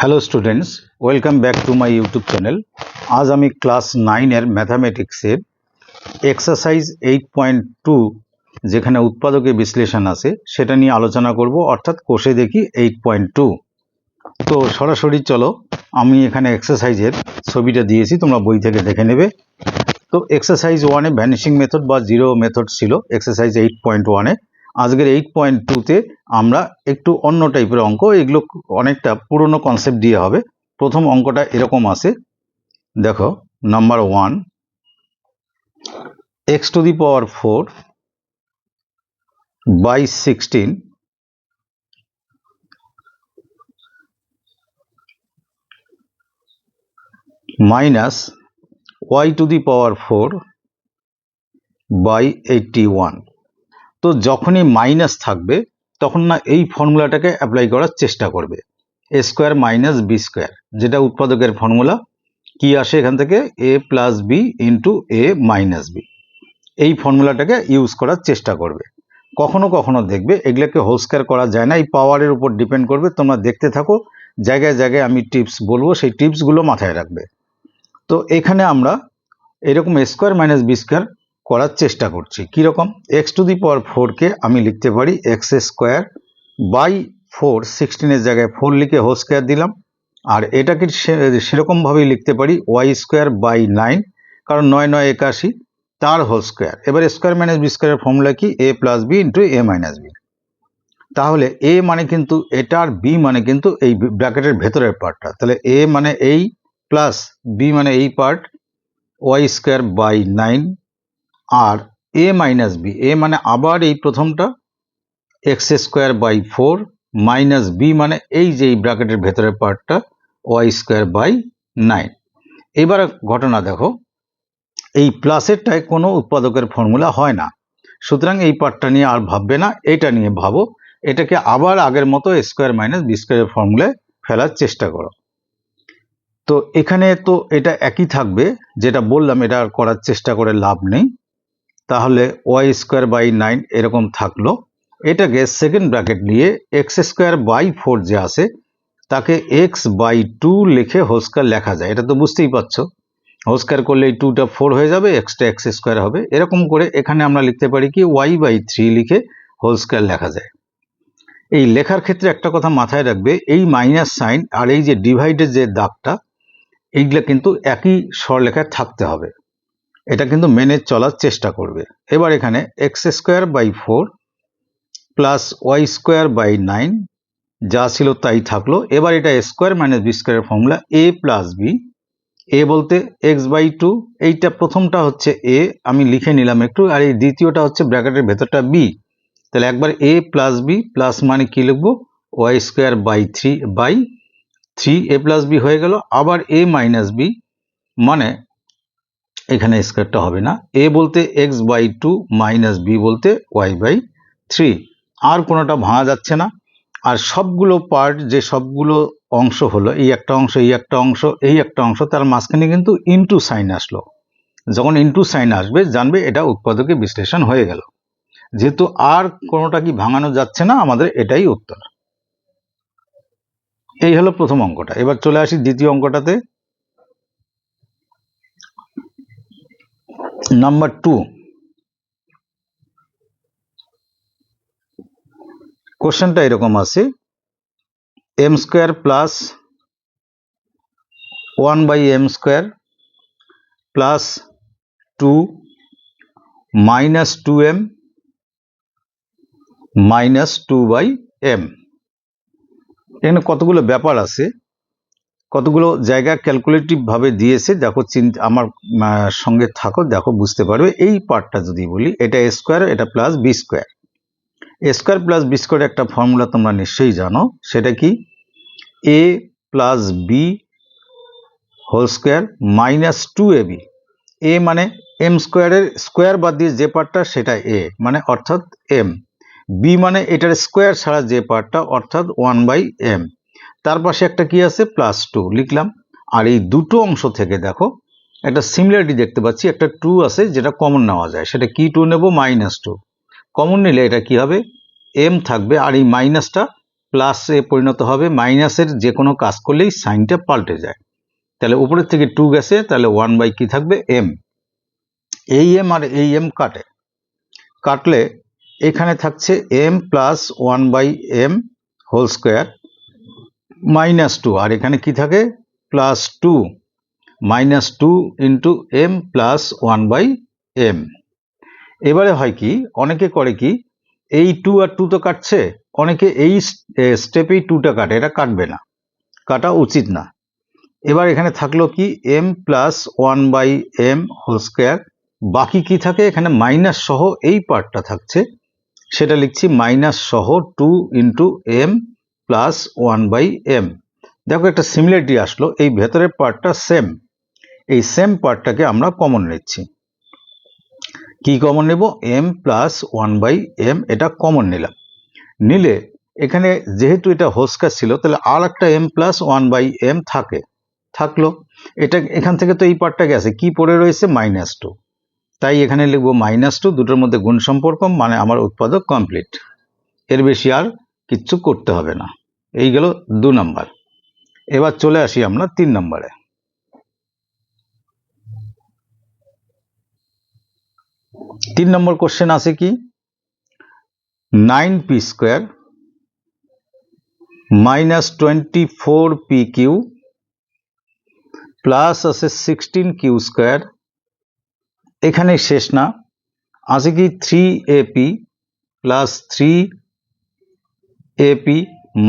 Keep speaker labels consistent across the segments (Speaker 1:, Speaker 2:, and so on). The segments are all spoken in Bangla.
Speaker 1: Hello students, welcome back to my YouTube channel. আজ আমি ক্লাস 9-এর ম্যাথামেটিক্সের এক্সারসাইজ 8.2 যেখানে উৎপাদকে বিশ্লেষণ আছে সেটা নিয়ে আলোচনা করব, অর্থাৎ কোষে দেখি 8.2। তো সরাসরি চলো, আমি এখানে এক্সারসাইজের ছবিটা দিয়েছি, তোমরা বই থেকে দেখে নেবে। তো এক্সারসাইজ 1-এ ভ্যানিশিং মেথড বা জিরো মেথড ছিল এক্সারসাইজ 8.1-এ। আজকের 8.2-তে আমরা একটু অন্য টাইপের অঙ্ক, এগুলো অনেকটা পুরনো কনসেপ্ট দিয়ে হবে। প্রথম অঙ্কটা এরকম আছে, দেখো, number 1, x⁴ by 16 minus y⁴ by 81। তো যখনই মাইনাস থাকবে তখন না এই ফর্মুলাটাকে অ্যাপ্লাই করার চেষ্টা করবে, a square minus B square, যেটা উৎপাদকের ফর্মুলা। কি আসে এখান থেকে? a plus b into a minus b. এই ফর্মুলাটাকে ইউজ করার চেষ্টা করবে। কখনো কখনো দেখবে এগুলোকে হোল স্কোয়ার করা যায় না, এই পাওয়ারের উপর ডিপেন্ড করবে। তোমরা দেখতে থাকো, জায়গায় জায়গায় আমি টিপস বলবো, সেই টিপসগুলো মাথায় রাখবে। তো এখানে আমরা এরকম a square minus B square করার চেষ্টা করছি। কীরকম? x⁴কে আমি লিখতে পারি x স্কোয়ার বাই 4, 16-এর জায়গায় 4 লিখে হোল স্কোয়ার দিলাম। আর এটাকে সেরকমভাবেই লিখতে পারি y স্কোয়ার বাই 9, কারণ 9 9 81, তার হোল স্কোয়ার। এবার স্কোয়ার মাইনাস বি স্কোয়ারের ফর্মুলা কি? a plus b into a minus b. তাহলে a মানে কিন্তু এটা, আর b মানে কিন্তু এই ব্র্যাকেটের ভেতরের পার্টটা। তাহলে a মানে এই প্লাস b মানে এই পার্ট, y স্কোয়ার বাই 9, আর a মাইনাস বি, a মানে আবার এই প্রথমটা x square by 4 minus b মানে এই যে এই ব্র্যাকেটের ভেতরের পার্টটা y স্কোয়ার বাই 9। এবার ঘটনা দেখো, এই প্লাসেরটায় কোনো উৎপাদকের ফর্মুলা হয় না, সুতরাং এই পার্টটা নিয়ে আর ভাববে না, এটা নিয়ে ভাবো। এটাকে আবার আগের মতো স্কোয়ার মাইনাস বি স্কোয়ারের ফর্মুলায় ফেলার চেষ্টা করো। তো এখানে তো এটা একই থাকবে, যেটা বললাম, এটা আর করার চেষ্টা করে লাভ নেই। তাহলে y স্কোয়ার বাই 9 এরকম থাকলো। এটাকে সেকেন্ড ব্র্যাকেট নিয়ে এক্স স্কোয়ার বাই 4 যে আছে তাকে এক্স বাই 2 লিখে হোল স্কোয়ার লেখা যায়। এটা তো বুঝতেই পারছো, হোল স্কোয়ার করলে এই 2টা 4 হয়ে যাবে, এক্সটা এক্স স্কোয়ার হবে। এরকম করে এখানে আমরা লিখতে পারি কি y বাই 3 লিখে হোল স্কোয়ার লেখা যায়। এই লেখার ক্ষেত্রে একটা কথা মাথায় রাখবে, এই মাইনাস সাইন আর এই যে ডিভাইডের যে দাগটা, এইগুলা কিন্তু একই স্বরলেখায় থাকতে হবে। এটা কিন্তু মেনে চলার চেষ্টা করবে। এবার এখানে x square by 4 plus y square by 9 যা ছিল তাই থাকলো। এবার এটা স্কোয়ার মাইনাস বি স্কোয়ারের formula a plus B, a বলতে x বাই 2, এইটা প্রথমটা হচ্ছে a, আমি লিখে নিলাম একটু, আর এই দ্বিতীয়টা হচ্ছে ব্র্যাকেটের ভেতরটা b। তাহলে একবার a প্লাস বি প্লাস মানে কি লিখবো? Y square by 3 a plus B হয়ে গেল। আবার a মাইনাস বি মানে এখানে স্কোয়ারটা হবে না, a বলতে x বাই 2 মাইনাস b বলতে y বাই 3। আর কোনোটা ভাঙা যাচ্ছে না। আর সবগুলো পার্ট, যে সবগুলো অংশ হলো, এই একটা অংশ, এই একটা অংশ, এই একটা অংশ, তার মাঝখানে কিন্তু ইনটু সাইন আসলো। যখন ইনটু সাইন আসবে জানবে এটা উৎপাদকে বিশ্লেষণ হয়ে গেল। যেহেতু আর কোনোটা কি ভাঙানো যাচ্ছে না, আমাদের এটাই উত্তর। এই হলো প্রথম অঙ্কটা। এবার চলে আসি দ্বিতীয় অঙ্কটাতে। নাম্বার 2, কোশ্চেনটা এরকম আছে, m square plus 1 by m square plus 2 minus 2m minus 2 by m. এখানে কতগুলো ব্যাপার আছে, কতগুলো জায়গা ক্যালকুলেটিভ ভাবে দিয়েছে। দেখো, আমার সঙ্গে থাকো, দেখো বুঝতে পারবে। এই পার্টটা যদি বলি, এটা এ স্কোয়ার, এটা plus B square. A square plus B square একটা ফর্মুলা তোমরা নিশ্চয়ই জানো, সেটা কি? A plus B whole square minus 2ab। A মানে এম স্কোয়ারের স্কোয়ার বাদ দিয়ে যে পার্টটা সেটা এ মানে অর্থাৎ এম। বি মানে এটার স্কোয়ার ছাড়া যে পার্টটা অর্থাৎ 1 বাই এম। তার পাশে একটা কি আছে? প্লাস 2 লিখলাম। আর এই দুটো অংশ থেকে দেখো একটা সিমিলারিটি দেখতে পাচ্ছি, একটা 2 আছে যেটা কমন নেওয়া যায়। সেটা কি 2 নেব? -2। কমন নিলে এটা কি হবে? এম থাকবে, আর এই মাইনাসটা প্লাসে পরিণত হবে। মাইনাসের যে কোনো কাজ করলেই সাইনটা পাল্টে যায়। তাহলে উপরের থেকে 2 গেছে, তাহলে 1 কি থাকবে m। এই m আর এই m কাটলে এখানে থাকছে m plus 1/m whole square -2, আর এখানে কি থাকে +2 -2 ইন্টু m প্লাস 1/m। এবারে হয় কি, অনেকে করে কি, এই 2 আর 2 তো কাটছে, অনেকে এই স্টেপেই 2টা কাটে, এটা কাটবে না, কাটা উচিত না। এবার এখানে থাকলো কি m plus 1/m whole square, বাকি কি থাকে এখানে মাইনাস সহ এই পার্টটা থাকছে, সেটা লিখছি মাইনাস সহ 2 ইন্টু m প্লাস 1/m। দেখো একটা সিমিলারিটি আসলো, এই ভেতরের পার্টটা সেম, এই সেম পার্টটাকে আমরা কমন নিচ্ছি। কি কমন নেব? m প্লাস 1/m, এটা কমন নিলাম। নিলে এখানে যেহেতু এটা হোল স্কয়ার ছিল, তাহলে আর একটা m প্লাস 1/m থাকলো। এটা এখান থেকে তো এই পার্টটা গেছে, কি পড়ে রয়েছে -2, তাই এখানে লিখবো -2, দুটোর মধ্যে গুণ সম্পর্ক, মানে আমার উৎপাদক কমপ্লিট। এর বেশি আর কিচ্ছু করতে হবে না। এই গেল 2 নাম্বার। এবার চলে আসি আমরা 3 নম্বরে। 3 নম্বর কোশ্চেন আছে কি, 9p square -24p Q plus আছে 16q স্কোয়ার, এখানে শেষ না, আছে কি 3ap plus 3ap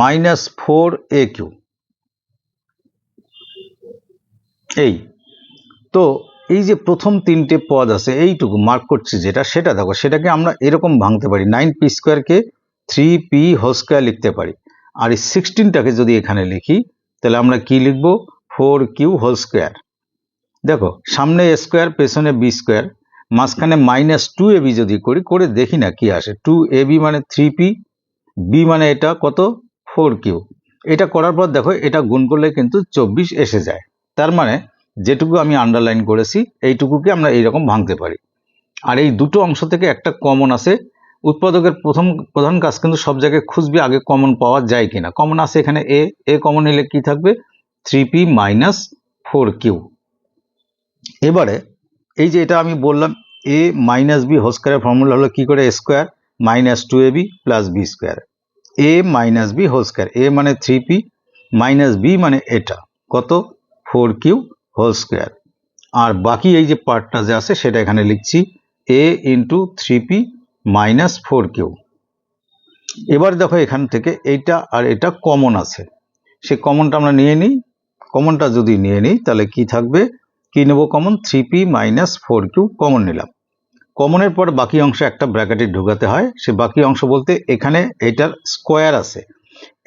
Speaker 1: minus 4aq। এই তো এই যে প্রথম 3টে পদ আছে, এইটুকু মার্ক করছি যেটা, সেটা দেখো, সেটাকে আমরা এরকম ভাঙতে পারি, 9p স্কোয়ারকে 3p হোল স্কোয়ার লিখতে পারি, আর এই 16টাকে যদি এখানে লিখি, তাহলে আমরা কি লিখবো? 4q whole square. দেখো সামনে a স্কোয়ার, পেছনে b স্কোয়ার, মাঝখানে -2ab যদি করে দেখি না কি আসে। 2ab মানে 3p, b মানে এটা কত 4q। এটা করার পর দেখো এটা গুণ করলে কিন্তু 24 এসে যায়। তার মানে যেটুকু আমি আন্ডারলাইন করেছি এইটুকুকে আমরা এইরকম ভাঙতে পারি। আর এই দুটো অংশ থেকে একটা কমন আছে। উৎপাদকের প্রধান কাজ কিন্তু সব জায়গায় খুঁজবি আগে কমন পাওয়া যায় কিনা। কমন আছে এখানে এ কমন নিলে কি থাকবে? 3p minus 4q। এবারে এই যে এটা আমি বললাম a মাইনাস বি হোল স্কোয়ারের ফর্মুলা হলো কি করে, square -2ab plus B square, a minus B whole square, a মানে 3p মাইনাস বি মানে এটা কত 4q হোল স্কোয়ার। আর বাকি এই যে পার্টটা যে আছে সেটা এখানে লিখছি a into 3p minus 4q। এবার দেখো এখান থেকে এইটা আর এটা কমন আছে, সে কমনটা আমরা নিয়ে নিই। কমনটা যদি নিয়ে নিই তাহলে কি থাকবে, কি নেব common? 3p minus 4q common নিলাম। কমনের পর বাকি অংশ একটা ব্র্যাকেটে ঢোকাতে হয়। সে বাকি অংশ বলতে এখানে এটার স্কোয়ার আছে,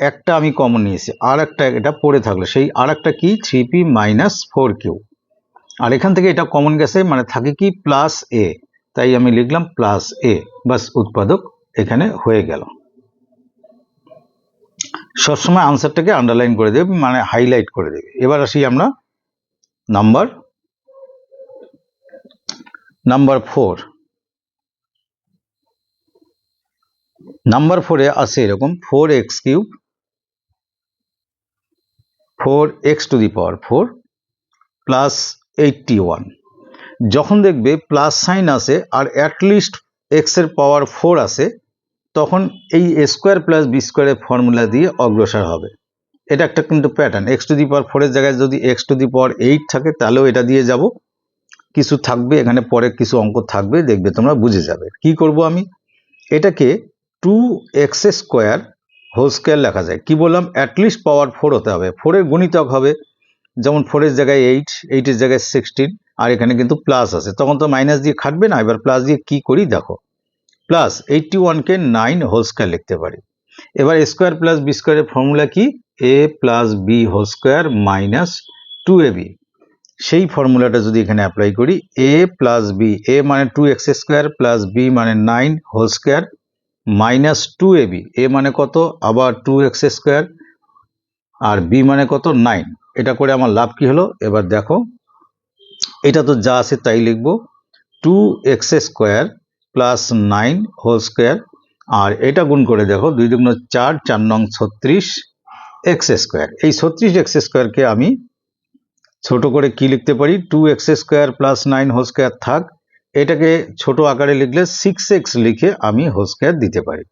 Speaker 1: একটা আমি কমন নিয়েছি, আর একটা এটা পড়ে থাকলো, সেই আর একটা কি 3p মাইনাস 4q। আর এখান থেকে এটা কমন গেছে, মানে থাকে কি প্লাস এ, তাই আমি লিখলাম প্লাস এ। বাস উৎপাদক এখানে হয়ে গেল। সবসময় আনসারটাকে আন্ডারলাইন করে দেবে, মানে হাইলাইট করে দেবে। এবার আসি আমরা নাম্বার 4। নাম্বার 4-এ আছে এরকম 4x³ 4x⁴ প্লাস 81। যখন দেখবে প্লাস সাইন আছে আর অ্যাটলিস্ট এক্স এর পাওয়ার 4 আছে, তখন এই a স্কোয়ার প্লাস বি স্কোয়ারের ফর্মুলা দিয়ে অগ্রসর হবে। এটা একটা কিন্তু প্যাটার্ন। x⁴ এর জায়গায় যদি x⁴ থাকে তাহলেও এটা দিয়ে যাব। কিছু থাকবে এখানে, পরে কিছু অঙ্ক থাকবে, দেখবে তোমরা বুঝে যাবে। কি করব আমি, এটাকে 2x² হোল স্কোয়ার লেখা যায়। কি বললাম? অ্যাটলিস্ট পাওয়ার 4 হতে হবে, 4 এর গুণিতক হবে, যেমন 4 এর জায়গায় 8, 8 এর জায়গায় 16, আর এখানে কিন্তু প্লাস আছে, তখন তো মাইনাস দিয়ে খাটবে না। এবার প্লাস দিয়ে কি করি দেখো, প্লাস 81কে 9 হোল স্কোয়ার লিখতে পারি। এবার a স্কোয়ার প্লাস বি স্কোয়ারের ফর্মুলা কি, a plus B whole square minus 2ab। সেই ফর্মুলাটা যদি এখানে অ্যাপ্লাই করি, a প্লাস বি, a মানে 2x² প্লাস b মানে 9 whole square minus 2ab, a মানে কত আবার 2x², আর b মানে কত 9। এটা করে আমার লাভ কি হলো? এবার দেখো এটা তো যা আছে তাই লিখবো, 2x² প্লাস 9 হোল স্কোয়ার, আর এটা গুণ করে দেখো 2 দুগুণ 4, 4 নং 36 এক্স স্কোয়ার। এই 36 এক্স স্কোয়ারকে আমি ছোট করে কি লিখতে পারি, 2x square plus 9 whole square থাক, এটাকে ছোট আকারে লিখলে 6x লিখে আমি হোল স্কোয়ার দিতে পারি।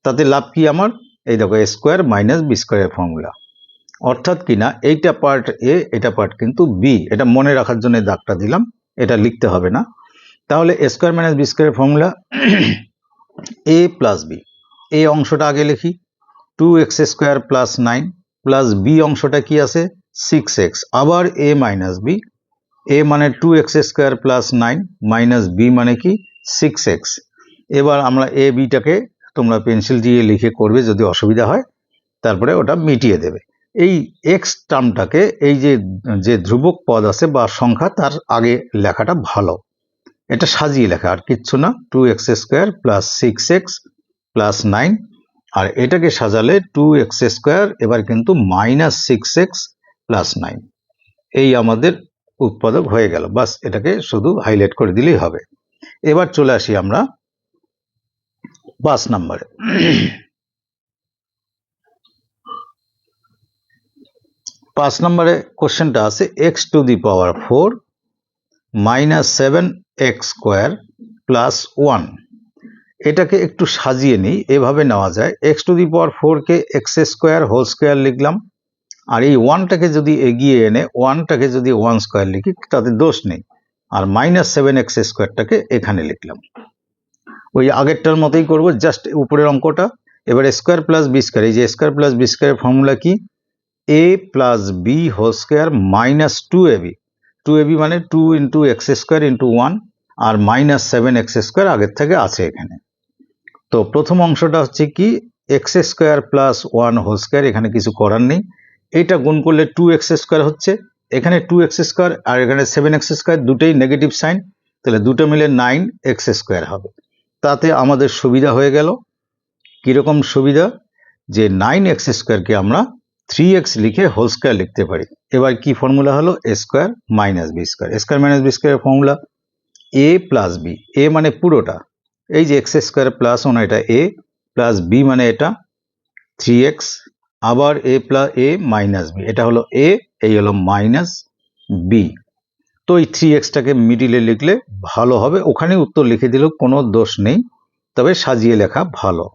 Speaker 1: তাতে লাভ কি আমার, এই দেখো a স্কোয়ার মাইনাস বি স্কোয়ারের ফর্মুলা। অর্থাৎ কিনা এইটা পার্ট এ, এটা পার্ট কিন্তু বি, এটা মনে রাখার জন্য দাগটা দিলাম, এটা লিখতে হবে না। তাহলে a স্কোয়ার মাইনাস বি স্কোয়ারের ফর্মুলা a প্লাস বি। এ অংশটা আগে লিখি, 2x square plus 9 plus B অংশটা কি আছে 6x, আবার a মাইনাস বি। a মানে 2x square plus 9 minus B মানে কি 6x। এবার আমরা a বিটাকে তোমরা পেন্সিল দিয়ে লিখে করবে যদি অসুবিধা হয়, তারপরে ওটা মিটিয়ে দেবে। এই x টার্মটাকে এই যে ধ্রুবক পদ আছে বা সংখ্যা তার আগে লেখাটা ভালো, এটা সাজিয়ে লেখা আর কিচ্ছু না, 2x square plus 6x plus 9, আর এটাকে সাজালে 2x স্কোয়ার এবার কিন্তু মাইনাস 6x প্লাস 9। এই আমাদের উৎপাদক হয়ে গেল, বাস এটাকে শুধু হাইলাইট করে দিলেই হবে। এবার চলে আসি আমরা 5 নম্বরে। 5 নম্বরে কোশ্চেনটা আছে x to the power 4 minus 7x square plus 1। এটাকে একটু সাজিয়ে নিই, এভাবে নেওয়া যায়, x টু দি পাওয়ার 4 কে x স্কোয়ার হোল স্কোয়ার লিখলাম, আর এই 1টাকে যদি এগিয়ে এনে 1টাকে যদি 1 স্কোয়ার লিখি তাতে দোষ নেই, আর মাইনাস 7x স্কোয়ারটাকে এখানে লিখলাম। ওই আগেরটার মতোই করব, জাস্ট উপরের অঙ্কটা। এবার স্কোয়ার প্লাস বি স্কোয়ার, এই যে স্কোয়ার প্লাস বি স্কোয়ারের ফর্মুলা কি, a plus B whole square minus 2ab। 2ab মানে 2 ইন্টু এক্স স্কোয়ার ইন্টু 1, আর মাইনাস 7x স্কোয়ার আগের থেকে আছে এখানে। তো প্রথম অংশটা হচ্ছে কি x square plus 1 whole square, এখানে কিছু করার নেই, এইটা গুণ করলে 2x স্কোয়ার হচ্ছে, এখানে 2x স্কোয়ার আর এখানে 7x স্কোয়ার, দুটোই নেগেটিভ সাইন, তাহলে দুটো মিলে 9x স্কোয়ার হবে। তাতে আমাদের সুবিধা হয়ে গেল, কিরকম সুবিধা, যে 9x স্কোয়ারকে আমরা 3x লিখে হোল স্কোয়ার লিখতে পারি। এবার কি ফর্মুলা হলো, a square minus B square. Square minus B স্কোয়ারের formula a plus B, a মানে পুরোটা, এই যে এক্স স্কোয়ার প্লাস 1 এটা a, প্লাস বি মানে এটা 3x, আবার a plus a minus b, এটা হলো a, এই হলো মাইনাস বি। তো এই 3xটাকে মিডিলে লিখলে ভালো হবে, ওখানে উত্তর লিখে দিলেও কোনো দোষ নেই, তবে সাজিয়ে লেখা ভালো।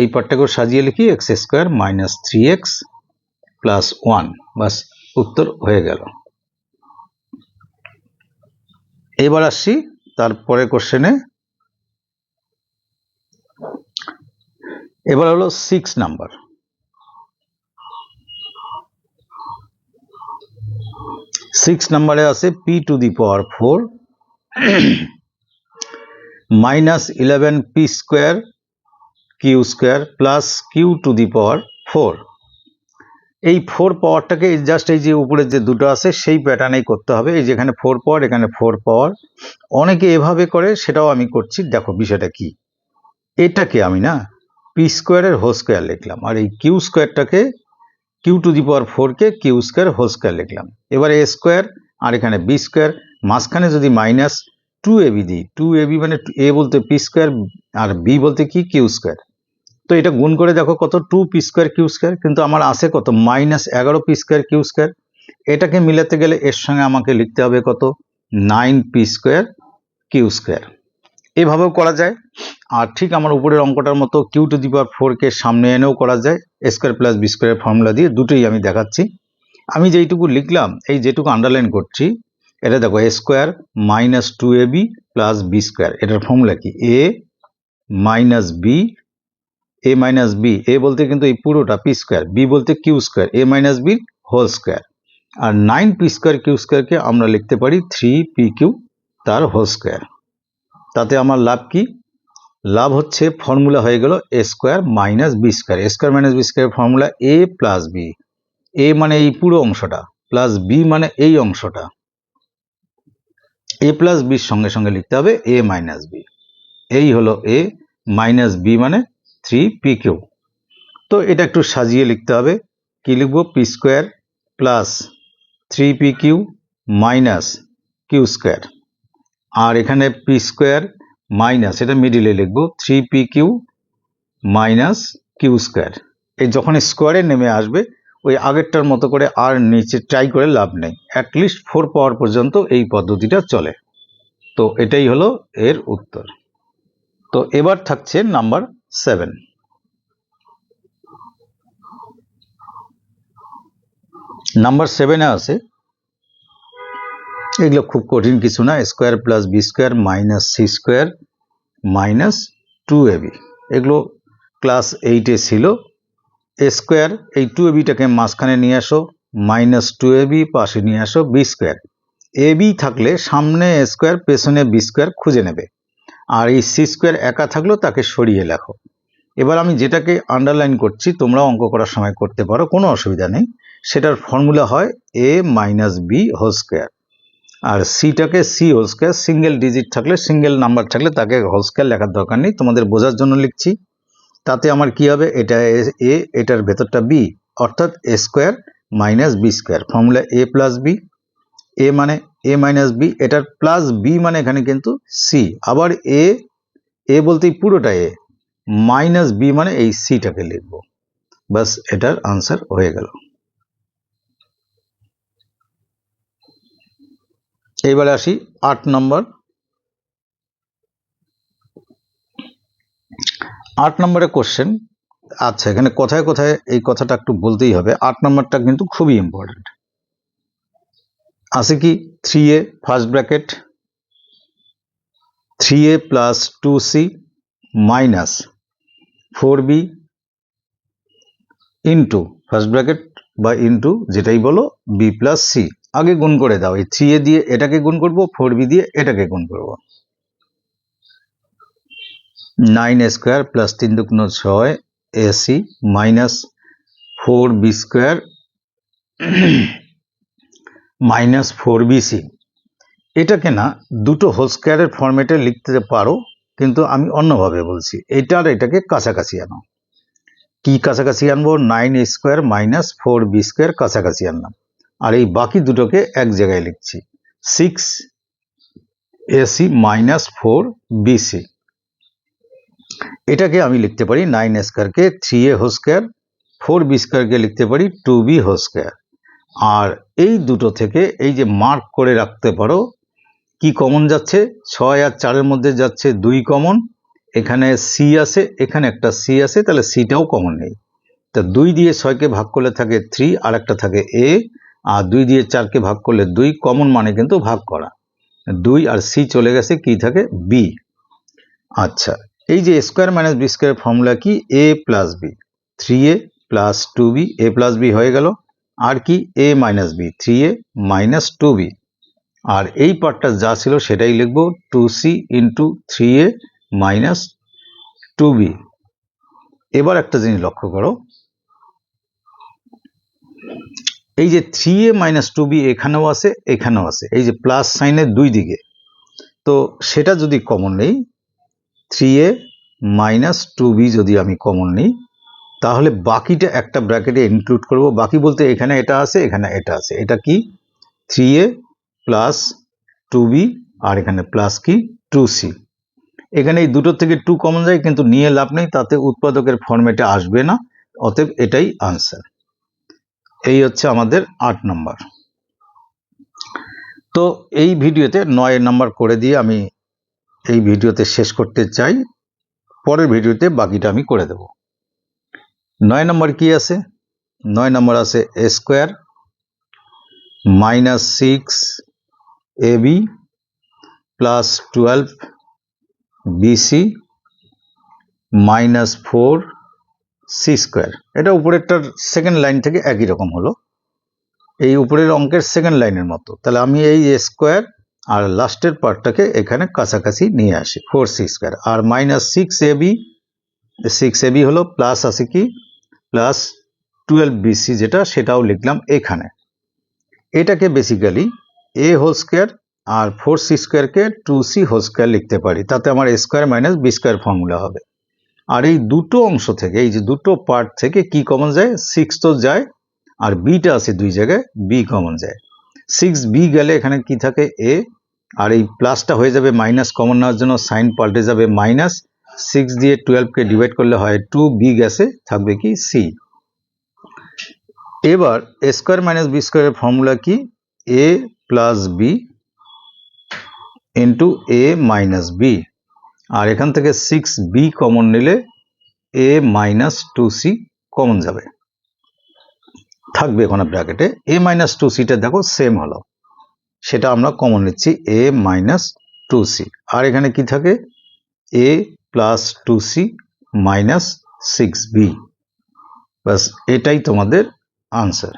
Speaker 1: এই পার্টটাকেও সাজিয়ে লিখি, x square minus 3x plus 1, বাস উত্তর হয়ে গেল। এবার আসছি তারপরে কোশ্চেনে। এবার হলো 6 নাম্বার। 6 নাম্বারে আছে p to the power 4 minus 11p square Q square plus Q to the power 4। এই 4 পাওয়ারটাকে জাস্ট এই যে উপরে যে দুটো আছে সেই প্যাটার্নেই করতে হবে, এই যেখানে 4 পাওয়ার এখানে 4 পাওয়ার, অনেকে এভাবে করে, সেটাও আমি করছি। দেখো বিষয়টা কি, এটাকে আমি না পি স্কোয়ারের হোল স্কোয়ার লিখলাম, আর এই কিউ স্কোয়ারটাকে কিউ টু দি পাওয়ার 4 কে কিউ স্কোয়ার হোল স্কোয়ার লিখলাম। এবার এ স্কোয়ার আর এখানে বি স্কোয়ার, মাঝখানে যদি মাইনাস 2ab দিই, 2ab মানে এ বলতে পি স্কোয়ার আর বি বলতে কি কিউ স্কোয়ার। তো এটা গুণ করে দেখো কত, 2p স্কোয়ার কিউ স্কোয়ার, কিন্তু আমার আছে কত minus 11p square Q square. এটাকে মিলাতে গেলে এর সঙ্গে আমাকে লিখতে হবে কত 9p স্কোয়ার কিউ স্কোয়ার। এভাবেও করা যায়, আর ঠিক আমার উপরের অঙ্কটার মতো কিউ টু দি পাওয়ার 4 কে সামনে এনেও করা যায়, এ স্কোয়ার প্লাস বি স্কোয়ারের ফর্মুলা দিয়ে, দুটোই আমি দেখাচ্ছি। আমি যেইটুকু লিখলাম, এই যেটুকু আন্ডারলাইন করছি, এটা দেখো A square minus 2ab plus B square, এটার ফর্মুলা কি A minus B, A minus B, A বলতে কিন্তু এই পুরোটা পি স্কোয়ার, বি বলতে Q square, A minus B whole square, আর 9p স্কোয়ার কিউ স্কোয়ারকে আমরা লিখতে পারি 3pq তার হোল স্কোয়ার। তাতে আমার লাভ কি, লাভ হচ্ছে ফর্মুলা হয়ে গেল A square minus B square. A square minus B square formula A plus B, A মানে এই পুরো অংশটা, প্লাস বি মানে এই অংশটা, এ প্লাস বির সঙ্গে সঙ্গে লিখতে হবে এ মাইনাস বি, এই হলো এ মাইনাস বি মানে 3pq। তো এটা একটু সাজিয়ে লিখতে হবে, কি লিখবো, P square plus 3pq minus Q square, আর এখানে পি স্কোয়ার মাইনাস, এটা মিডিলে লিখবো, 3pq মাইনাস কিউ স্কোয়ার। এই যখন স্কোয়ারে নেমে আসবে ওই আগেরটার মতো করে আর নিচে ট্রাই করে লাভ নেই, অ্যাটলিস্ট 4 পাওয়ার পর্যন্ত এই পদ্ধতিটা চলে। তো এটাই হলো এর উত্তর। তো এবার থাকছে নাম্বার 7। নাম্বার 7-এ আছে, এগুলো খুব কঠিন কিছু না, square plus B square minus c square minus 2ab। এগুলো ক্লাস 8-এ ছিল। এ স্কোয়ার, এই 2abটাকে মাঝখানে নিয়ে আসো, মাইনাস 2ab পাশে নিয়ে আসো বি স্কোয়ার। ab থাকলে সামনে এ স্কোয়ার পেছনে বি স্কোয়ার খুঁজে নেবে, আর এই সি স্কোয়ার একা থাকলেও তাকে সরিয়ে লেখো। এবার আমি যেটাকে আন্ডারলাইন করছি তোমরা অঙ্ক করার সময় করতে পারো, কোনো অসুবিধা নেই। সেটার ফর্মুলা হয় a minus B whole square, আর সিটাকে C whole square, single digit থাকলে সিঙ্গেল নাম্বার থাকলে তাকে হোল স্কোয়ার লেখার দরকার নেই, তোমাদের বোঝার জন্য লিখছি। তাতে আমার কি হবে, এটা এ, এটার ভেতরটা বি, অর্থাৎ A square minus B square, formula A plus B. A মানে এ মাইনাস বি, এটার প্লাস বি মানে এখানে কিন্তু সি, আবার এ বলতেই পুরোটা এ, মাইনাস বি মানে এই সিটাকে লিখবো, বাস এটার আনসার হয়ে গেল। এইবারে আসি 8 নম্বর। 8 নম্বরের কোশ্চেন। আচ্ছা, এখানে কথায় কথায় এই কথাটা একটু বলতেই হবে, 8 নম্বরটা কিন্তু খুবই ইম্পর্টেন্ট। আছে কি, 3a first bracket 3a plus 2c minus 4b into first bracket বা ইন্টু যেটাই বলো b প্লাস c। আগে গুণ করে দাও, এই 3a দিয়ে এটাকে গুণ করবো, 4b দিয়ে এটাকে গুণ করবো। 9a স্কোয়ার প্লাস 3 দুগুণ 6 ac minus 4b square minus 4bc। এটাকে না দুটো হোল স্কোয়ারের ফরম্যাটে লিখতে পারো, কিন্তু আমি অন্যভাবে বলছি, এটার এটাকে কাছাকাছি আনো। কি কাছাকাছি আনবো, 9a square minus 4b square কাছাকাছি আনলাম, আর এই বাকি দুটোকে এক জায়গায় লিখছি, 6ac মাইনাস 4bc। এটাকে আমি লিখতে পারি 9a স্কোয়ারকে 3a হোল স্কোয়ার, 4b স্কোয়ারকে লিখতে পারি 2b হোল স্কোয়ার। আর এই দুটো থেকে এই যে মার্ক করে রাখতে পারো, কি কমন যাচ্ছে, 6 আর 4-এর মধ্যে যাচ্ছে 2 কমন, এখানে সি আছে, এখানে একটা সি আছে, তাহলে সিটাও কমন নেই। তা 2 দিয়ে 6কে ভাগ করলে থাকে 3, আর একটা থাকে এ, আর 2 দিয়ে 4কে ভাগ করলে 2, কমন মানে কিন্তু ভাগ করা, 2 আর সি চলে গেছে, কি থাকে বি। আচ্ছা, এই যে square minus B square formula কি, A plus B, 3a plus 2b, A plus B হয়ে গেল, আর কি A minus B, 3a minus 2b, আর এই পার্টটা যা ছিল সেটাই লিখবো, 2c into 3a minus 2b। এবার একটা জিনিস লক্ষ্য করো, এই যে 3a মাইনাস 2b এখানেও আছে এখানেও আছে, এই যে প্লাস সাইনের দুই দিকে, তো সেটা যদি কমন নেই, 3a মাইনাস 2b যদি আমি কমন নিই, তাহলে বাকিটা একটা ব্র্যাকেটে ইনক্লুড করব। বাকি বলতে এখানে এটা আছে এখানে এটা আছে, এটা কি 3a প্লাস 2b, আর এখানে প্লাস কি 2c। এখানে এই দুটো থেকে 2 কমন যায়, কিন্তু নিয়ে লাভ নেই, তাতে উৎপাদকের ফরম্যাটে আসবে না, অতএব এটাই আনসার। এই হচ্ছে আমাদের 8 নম্বর। তো এই ভিডিওতে 9 নম্বর করে দিয়ে আমি এই ভিডিওতে শেষ করতে চাই, পরের ভিডিওতে বাকিটা আমি করে দেব। 9 নম্বর কি আছে, 9 নম্বর আছে A square minus 6ab plus 12bc minus 4c square. এটা উপরেরটার সেকেন্ড লাইন থেকে একই রকম হলো, এই উপরের অঙ্কের সেকেন্ড লাইনের মতো। তাহলে আমি এই এ স্কোয়ার আর লাস্টের পার্টটাকে এখানে কাছাকাছি নিয়ে আসি, 4c স্কোয়ার, আর মাইনাস 6ab হলো, প্লাস আছে কি প্লাস 12bc যেটা, সেটাও লিখলাম এখানে। এটাকে বেসিক্যালি এ হোল স্কোয়ার আর 4c স্কোয়ারকে 2c হোল স্কোয়ার লিখতে পারি, তাতে আমার A square minus B square formula হবে। আর এই দুটো অংশ থেকে, এই যে দুটো পার্ট থেকে কি কমন যায়, 6 তো যায়, আর বিটা আছে দুই জায়গায়, বি কমন যায়। 6b গেলে এখানে কি থাকে এ, আর এই প্লাসটা হয়ে যাবে মাইনাস, কমন নেওয়ার জন্য সাইন পাল্টে যাবে মাইনাস। 6 দিয়ে 12কে ডিভাইড করলে হয় 2, বি গেছে, থাকবে কি সি। এবার এ স্কোয়ার মাইনাস বি স্কোয়ারের ফর্মুলা কি? A plus b into A minus B. আর এখান থেকে 6b কমন নিলে a মাইনাস 2c কমন যাবে, থাকবে ওখানে ব্র্যাকেটে। a মাইনাস 2cটা দেখো সেম হলো, সেটা আমরা কমন নিচ্ছি, a মাইনাস 2c। আর এখানে কি থাকে? a plus 2c minus 6b। বাস, এটাই তোমাদের আনসার।